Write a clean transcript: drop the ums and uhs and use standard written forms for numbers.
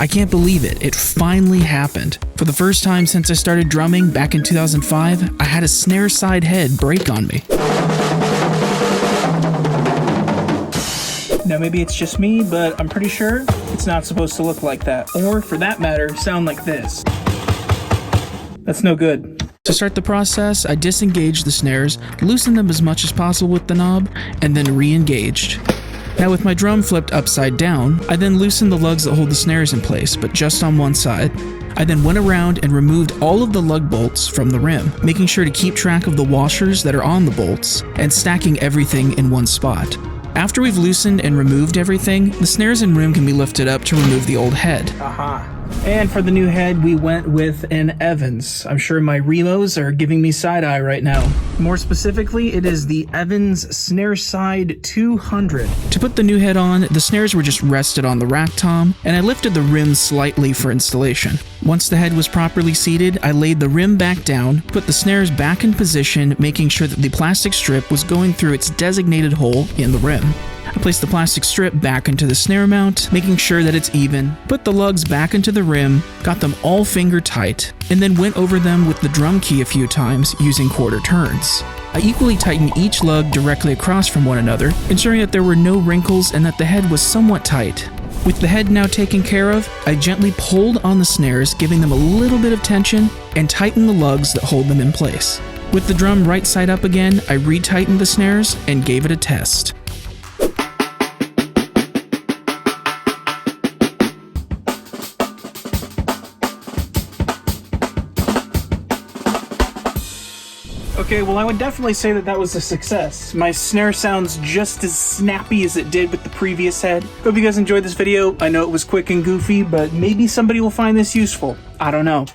I can't believe it, it finally happened. For the first time since I started drumming back in 2005, I had a snare side head break on me. Now maybe it's just me, but I'm pretty sure it's not supposed to look like that. Or, for that matter, sound like this. That's no good. To start the process, I disengaged the snares, loosened them as much as possible with the knob, and then re-engaged. Now with my drum flipped upside down, I then loosened the lugs that hold the snares in place, but just on one side. I then went around and removed all of the lug bolts from the rim, making sure to keep track of the washers that are on the bolts, and stacking everything in one spot. After we've loosened and removed everything, the snares and rim can be lifted up to remove the old head. Aha. And for the new head, we went with an Evans. I'm sure my Remos are giving me side-eye right now. More specifically, it is the Evans Snare Side 200. To put the new head on, the snares were just rested on the rack tom, and I lifted the rim slightly for installation. Once the head was properly seated, I laid the rim back down, put the snares back in position, making sure that the plastic strip was going through its designated hole in the rim. I placed the plastic strip back into the snare mount, making sure that it's even, put the lugs back into the rim, got them all finger tight, and then went over them with the drum key a few times using quarter turns. I equally tightened each lug directly across from one another, ensuring that there were no wrinkles and that the head was somewhat tight. With the head now taken care of, I gently pulled on the snares, giving them a little bit of tension, and tightened the lugs that hold them in place. With the drum right side up again, I re-tightened the snares and gave it a test. Okay, well I would definitely say that was a success. My snare sounds just as snappy as it did with the previous head. Hope you guys enjoyed this video. I know it was quick and goofy, but maybe somebody will find this useful. I don't know.